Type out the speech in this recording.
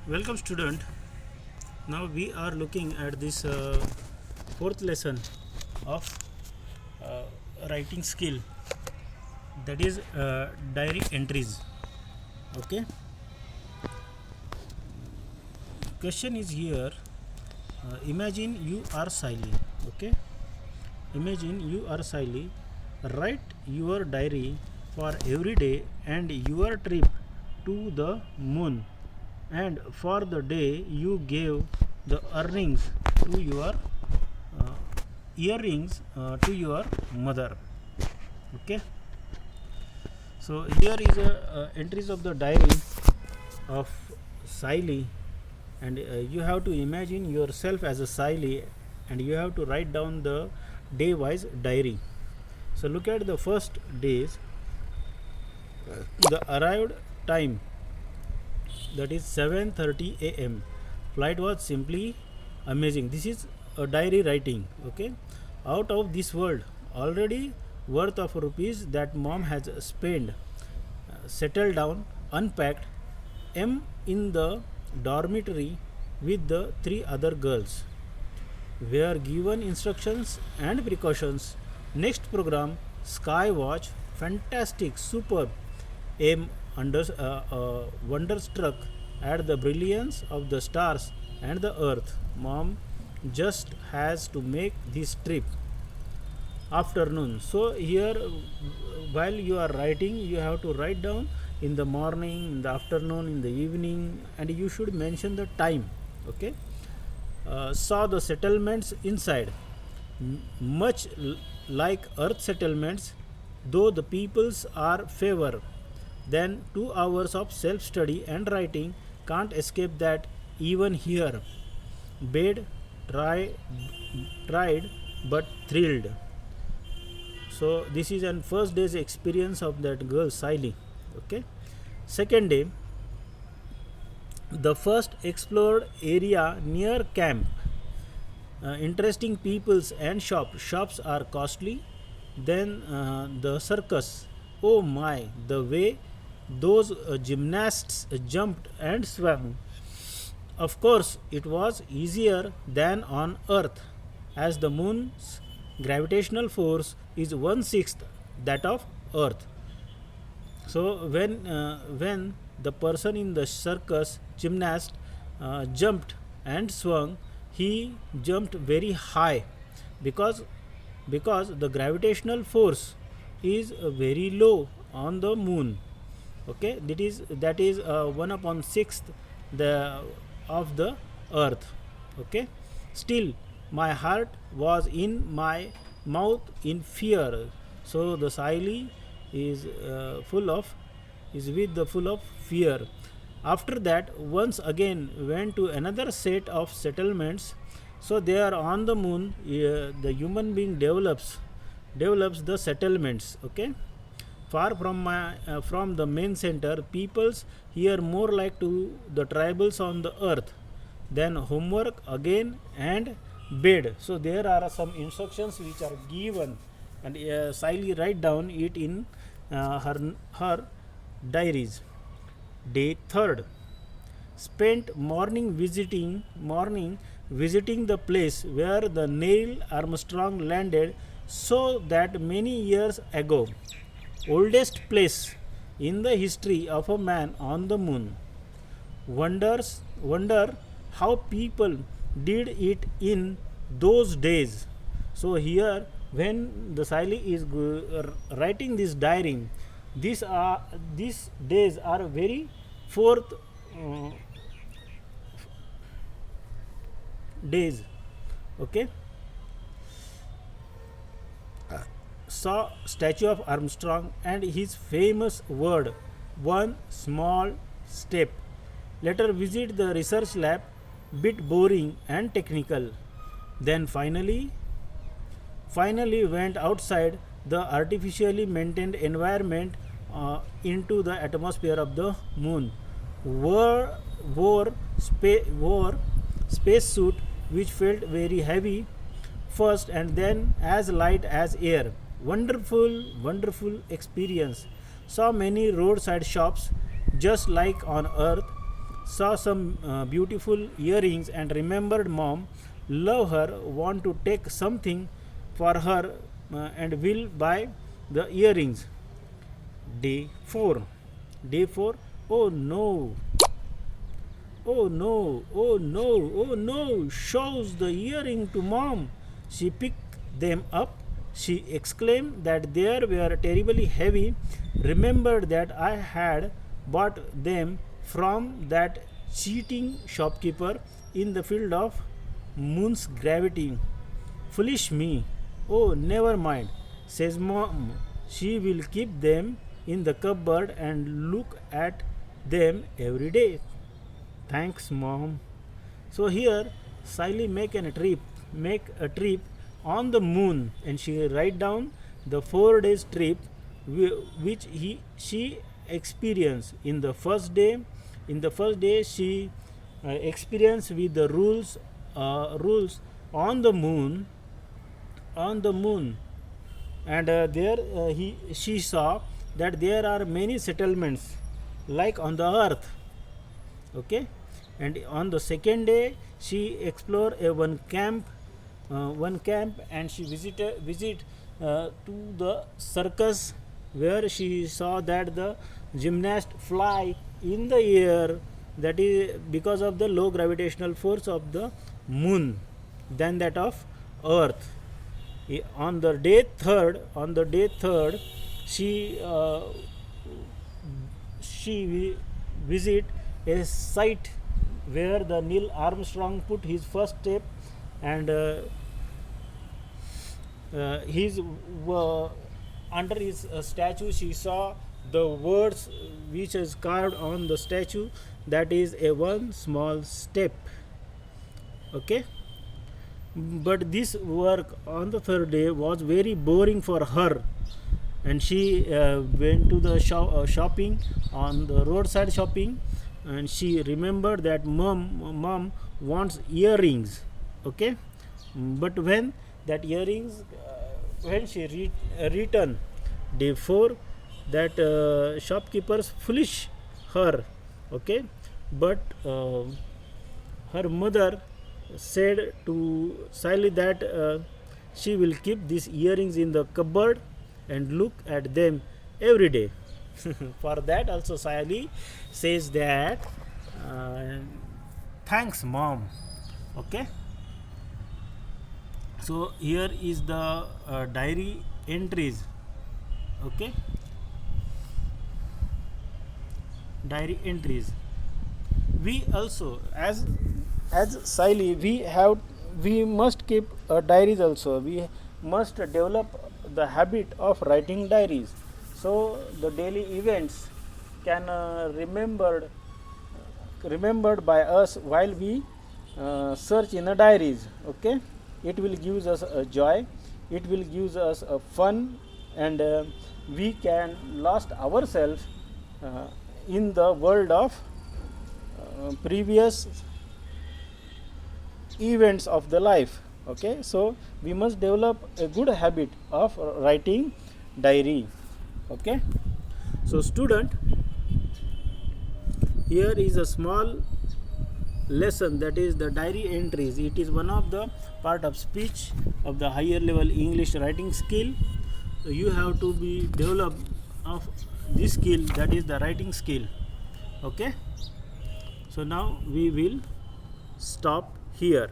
Welcome student. Now we are looking at this fourth lesson of uh, writing skill, that is diary entries. Okay. Question is here. Imagine you are Siley. Okay. Imagine you are Siley. Write your diary for every day and your trip to the moon, and for the day you gave the uh, earrings to your mother. Okay. So here is a entries of the diary of Siley, and you have to imagine yourself as a Siley, and you have to write down the day wise diary. So look at the first days. The arrived time, that is 7:30 a.m. Flight was simply amazing. This is a diary writing. Okay. Out of this world, already worth of rupees that mom has spent. Settled down, unpacked, am in the dormitory with the three other girls. Were given instructions and precautions. Next program, Sky Watch, fantastic, superb. Am wonderstruck at the brilliance of the stars and the earth. Mom just has to make this trip. Afternoon. So here, while you are writing, you have to write down in the morning, in the afternoon, in the evening, and you should mention the time. Okay. Saw the settlements inside, much like earth settlements, though the peoples are favor. Then 2 hours of self study and writing, can't escape that even here. Bed, tried but thrilled. So this is an first day's experience of that girl Siley. Okay. Second day, the first explored area near camp. Interesting peoples and shops are costly. Then the circus. Oh my, the way those gymnasts jumped and swam. Of course, it was easier than on Earth, as the moon's gravitational force is 1/6 that of Earth. So when the person in the circus gymnast jumped and swung, he jumped very high because the gravitational force is very low on the moon. Okay, that is 1/6 the of the earth. Okay. Still, my heart was in my mouth in fear. So the Siley is full of fear. After that, once again went to another set of settlements. So they are on the moon. The human being develops the settlements. Okay. Far from the main center, peoples here more like to the tribals on the earth. Then homework again and bed. So there are some instructions which are given, and Siley write down it in her diaries. Day third, spent morning visiting the place where the Neil Armstrong landed so that many years ago. Oldest place in the history of a man on the moon. Wonder how people did it in those days. So here, when the Siley is writing this diary, these days are very fourth days. Okay. Saw statue of Armstrong and his famous word, one small step. Later visit the research lab, bit boring and technical. Then finally went outside the artificially maintained environment into the atmosphere of the moon. Wore space suit which felt very heavy first and then as light as air. Wonderful experience. Saw many roadside shops just like on earth. saw some beautiful earrings and remembered mom, love her, want to take something for her and will buy the earrings. Day 4. Day 4. Oh no, oh no, oh no, oh no, shows the earring to mom. She picked them up. She exclaimed that they were terribly heavy, remembered that I had bought them from that cheating shopkeeper in the field of moon's gravity. Foolish me. Oh, never mind, says mom. She will keep them in the cupboard and look at them every day. Thanks, mom. So here, Siley make a trip on the moon, and she write down the 4 days trip which she experienced. In the first day, she experienced with the rules on the moon, and there she saw that there are many settlements like on the earth. Okay, and on the second day she explored one camp, and she visit to the circus, where she saw that the gymnast fly in the air, that is because of the low gravitational force of the moon than that of earth. On the day third, she visit a site where the Neil Armstrong put his first step, and his under his statue she saw the words which is carved on the statue, that is a one small step. Okay, but this work on the third day was very boring for her, and she went to the shopping on the roadside shopping, and she remembered that mom wants earrings. Okay, but when that earrings when she returned day 4, that shopkeepers foolish her. Okay, but her mother said to Sally that she will keep these earrings in the cupboard and look at them every day. For that also Sally says that thanks, mom. Okay, so here is the diary entries. Okay, diary entries. We also, as Sally, we must keep diaries also. We must develop the habit of writing diaries, so the daily events can remembered by us while we search in the diaries. Okay, it will give us a joy, it will give us a fun, and we can lost ourselves in the world of previous events of the life. Okay, so we must develop a good habit of writing diary. Okay, so student, here is a small lesson, that is the diary entries. It is one of the part of speech of the higher level English writing skill. You have to be developed of this skill, that is the writing skill. Okay, so now we will stop here.